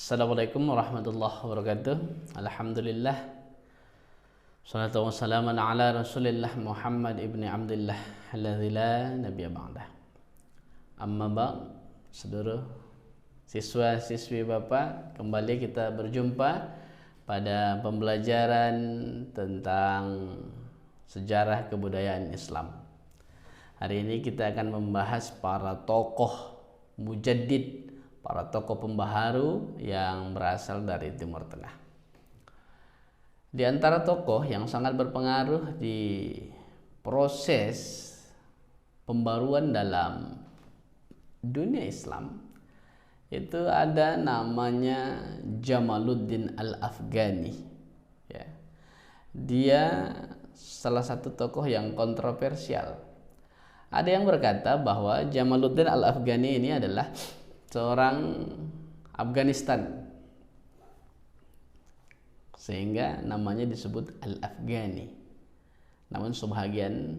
Assalamualaikum warahmatullahi wabarakatuh. Alhamdulillah. Salatu wassalamu ala Rasulillah Muhammad ibni Abdullah alladzi la nabiyya ba'dah. Amma ba'd, seluruh siswa-siswi Bapak, kembali kita berjumpa pada pembelajaran tentang sejarah kebudayaan Islam. Hari ini kita akan membahas para tokoh mujaddid, para tokoh pembaharu yang berasal dari Timur Tengah. Di antara tokoh yang sangat berpengaruh di proses pembaruan dalam dunia Islam itu ada namanya Jamaluddin Al-Afghani. Ya. Dia salah satu tokoh yang kontroversial. Ada yang berkata bahwa Jamaluddin Al-Afghani ini adalah seorang Afghanistan, sehingga namanya disebut Al-Afghani. Namun sebagian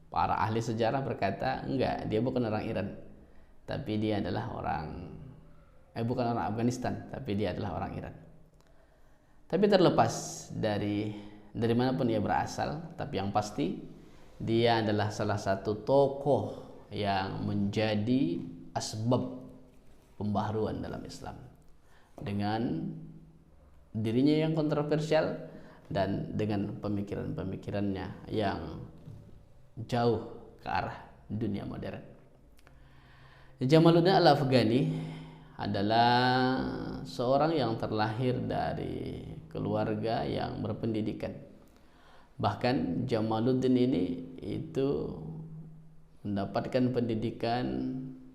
para ahli sejarah berkata enggak, dia bukan orang Iran, tapi dia adalah bukan orang Afghanistan, tapi dia adalah orang Iran. Tapi terlepas dari manapun dia berasal, tapi yang pasti dia adalah salah satu tokoh yang menjadi asbab pembaharuan dalam Islam dengan dirinya yang kontroversial dan dengan pemikiran-pemikirannya yang jauh ke arah dunia modern. Jamaluddin Al-Afghani adalah seorang yang terlahir dari keluarga yang berpendidikan. Bahkan Jamaluddin ini itu mendapatkan pendidikan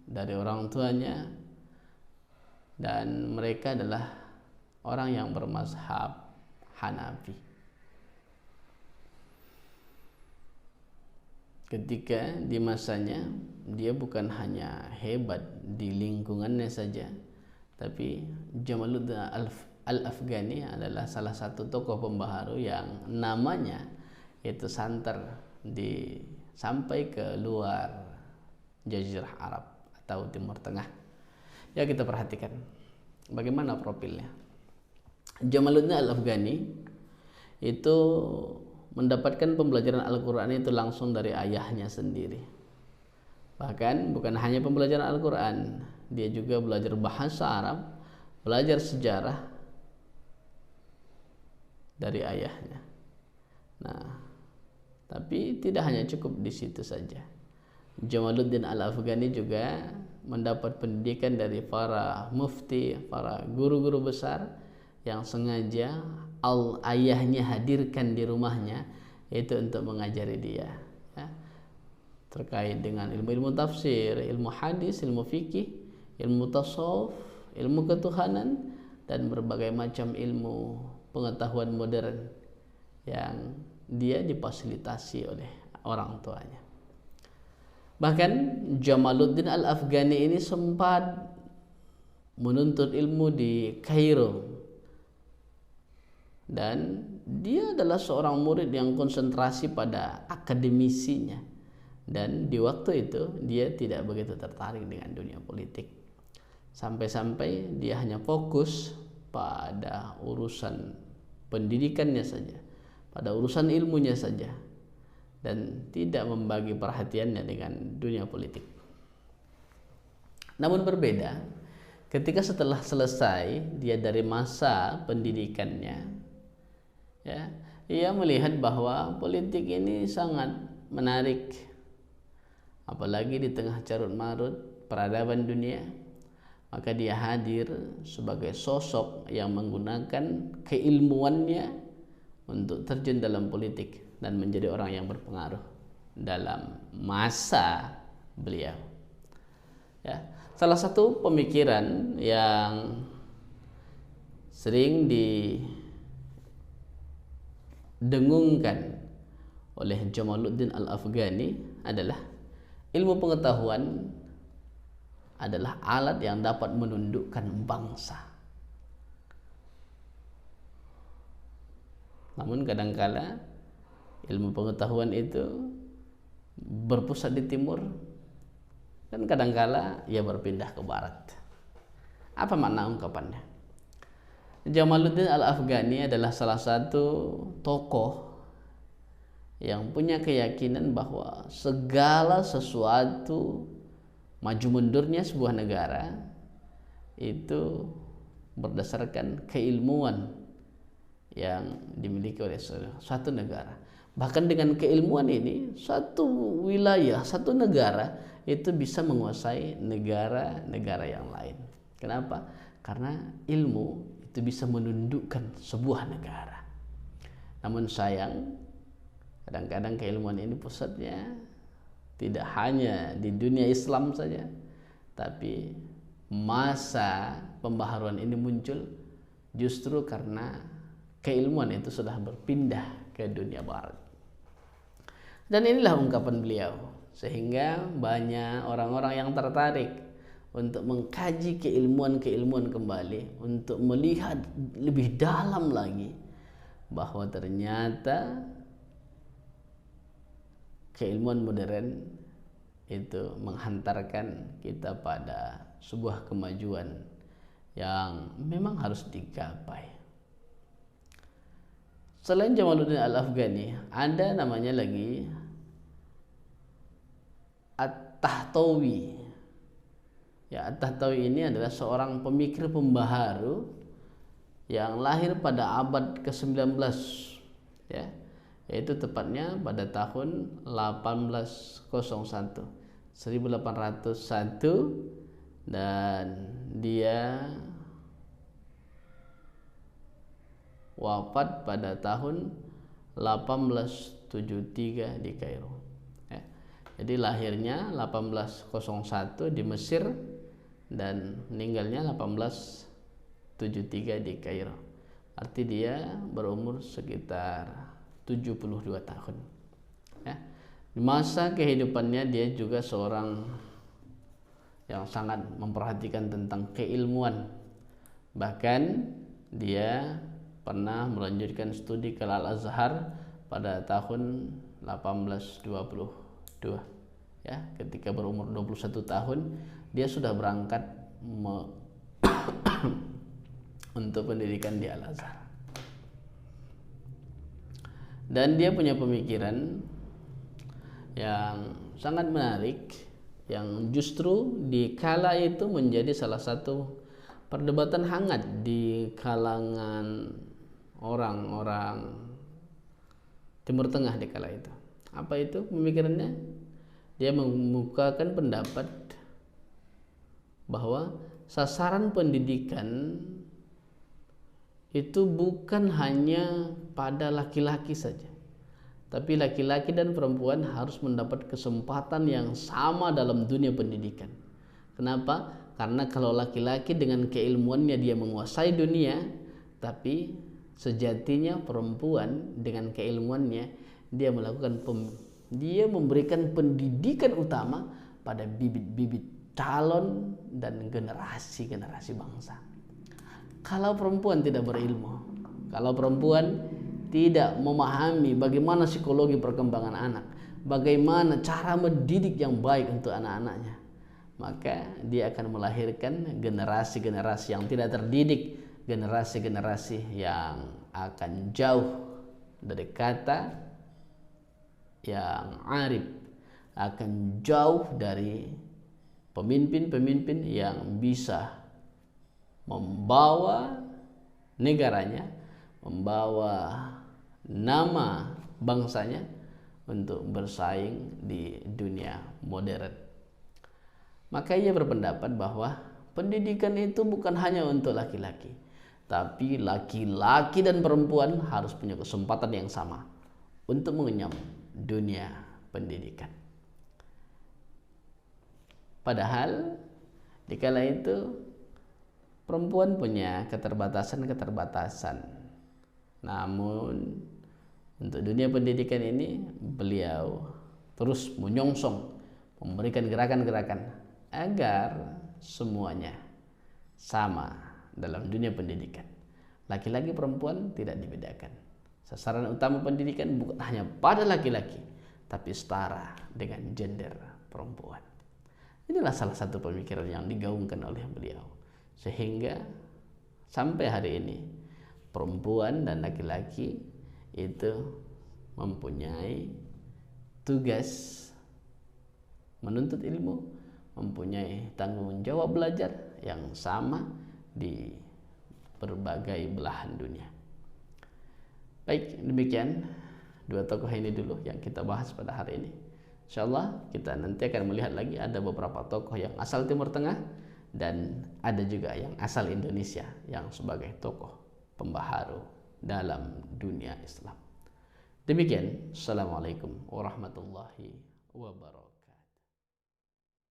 dari orang tuanya, dan mereka adalah orang yang bermazhab Hanafi. Ketika di masanya, dia bukan hanya hebat di lingkungannya saja, tapi Jamaluddin Al-Afghani adalah salah satu tokoh pembaharu yang namanya itu santer sampai ke luar Jazirah Arab atau Timur Tengah. Ya, kita perhatikan bagaimana profilnya. Jamaluddin Al-Afghani itu mendapatkan pembelajaran Al-Quran itu langsung dari ayahnya sendiri. Bahkan bukan hanya pembelajaran Al-Quran, dia juga belajar bahasa Arab, belajar sejarah dari ayahnya. Nah, tapi tidak hanya cukup di situ saja. Jamaluddin Al-Afghani juga mendapat pendidikan dari para mufti, para guru-guru besar yang sengaja ayahnya hadirkan di rumahnya, itu untuk mengajari dia, ya, terkait dengan ilmu-ilmu tafsir, ilmu hadis, ilmu fikih, ilmu tasawuf, ilmu ketuhanan, dan berbagai macam ilmu pengetahuan modern yang dia difasilitasi oleh orang tuanya. Bahkan Jamaluddin Al-Afghani ini sempat menuntut ilmu di Kairo, dan dia adalah seorang murid yang konsentrasi pada akademisinya, dan di waktu itu dia tidak begitu tertarik dengan dunia politik, sampai-sampai dia hanya fokus pada urusan pendidikannya saja, pada urusan ilmunya saja, dan tidak membagi perhatiannya dengan dunia politik. Namun berbeda ketika setelah selesai dia dari masa pendidikannya, ya, ia melihat bahwa politik ini sangat menarik, apalagi di tengah carut marut peradaban dunia. Maka dia hadir sebagai sosok yang menggunakan keilmuannya untuk terjun dalam politik dan menjadi orang yang berpengaruh dalam masa beliau. Ya, salah satu pemikiran yang sering didengungkan oleh Jamaluddin Al-Afghani adalah ilmu pengetahuan adalah alat yang dapat menundukkan bangsa. Namun kadangkala ilmu pengetahuan itu berpusat di timur, dan kadangkala ia berpindah ke barat. Apa makna ungkapannya? Jamaluddin Al-Afghani adalah salah satu tokoh yang punya keyakinan bahwa segala sesuatu, maju mundurnya sebuah negara itu berdasarkan keilmuan yang dimiliki oleh suatu negara. Bahkan dengan keilmuan ini, satu wilayah, satu negara itu bisa menguasai negara-negara yang lain. Kenapa? Karena ilmu itu bisa menundukkan sebuah negara. Namun sayang, kadang-kadang keilmuan ini pusatnya tidak hanya di dunia Islam saja, tapi masa pembaharuan ini muncul justru karena keilmuan itu sudah berpindah ke dunia barat. Dan inilah ungkapan beliau, sehingga banyak orang-orang yang tertarik untuk mengkaji keilmuan-keilmuan kembali, untuk melihat lebih dalam lagi bahwa ternyata keilmuan modern itu menghantarkan kita pada sebuah kemajuan yang memang harus digapai. Selain Jamaluddin Al-Afghani, ada namanya lagi At-Tahtawi. Ya, At-Tahtawi ini adalah seorang pemikir pembaharu yang lahir pada abad ke-19, ya, yaitu tepatnya pada tahun 1801, dan dia wafat pada tahun 1873 di Kairo. Ya. Jadi lahirnya 1801 di Mesir dan meninggalnya 1873 di Kairo. Arti dia berumur sekitar 72 tahun. Ya. Di masa kehidupannya dia juga seorang yang sangat memperhatikan tentang keilmuan. Bahkan dia pernah melanjutkan studi ke Al-Azhar pada tahun 1822. Ya, ketika berumur 21 tahun dia sudah berangkat untuk pendidikan di Al-Azhar. Dan dia punya pemikiran yang sangat menarik, yang justru di kala itu menjadi salah satu perdebatan hangat di kalangan orang-orang Timur Tengah di kala itu. Apa itu pemikirannya? Dia mengemukakan pendapat bahwa sasaran pendidikan itu bukan hanya pada laki-laki saja, tapi laki-laki dan perempuan harus mendapat kesempatan yang sama dalam dunia pendidikan. Kenapa? Karena kalau laki-laki dengan keilmuannya dia menguasai dunia, tapi sejatinya perempuan dengan keilmuannya dia memberikan pendidikan utama pada bibit-bibit calon dan generasi-generasi bangsa. Kalau perempuan tidak berilmu, kalau perempuan tidak memahami bagaimana psikologi perkembangan anak, bagaimana cara mendidik yang baik untuk anak-anaknya, maka dia akan melahirkan generasi-generasi yang tidak terdidik, generasi-generasi yang akan jauh dari kata yang arif, akan jauh dari pemimpin-pemimpin yang bisa membawa negaranya, membawa nama bangsanya untuk bersaing di dunia modern. Maka ia berpendapat bahwa pendidikan itu bukan hanya untuk laki-laki, tapi laki-laki dan perempuan harus punya kesempatan yang sama untuk mengenyam dunia pendidikan. Padahal di kala itu perempuan punya keterbatasan. Namun untuk dunia pendidikan ini beliau terus menyongsong, memberikan gerakan-gerakan agar semuanya sama dalam dunia pendidikan. Laki-laki perempuan tidak dibedakan. Sasaran utama pendidikan bukan hanya pada laki-laki, tapi setara dengan gender perempuan. Inilah salah satu pemikiran yang digaungkan oleh beliau, sehingga Sampai hari ini perempuan dan laki-laki itu mempunyai tugas menuntut ilmu, mempunyai tanggung jawab belajar yang sama di berbagai belahan dunia. Baik, demikian dua tokoh ini dulu yang kita bahas pada hari ini. Insyaallah kita nanti akan melihat lagi ada beberapa tokoh yang asal Timur Tengah dan ada juga yang asal Indonesia yang sebagai tokoh pembaharu dalam dunia Islam. Demikian, assalamualaikum warahmatullahi wabarakatuh.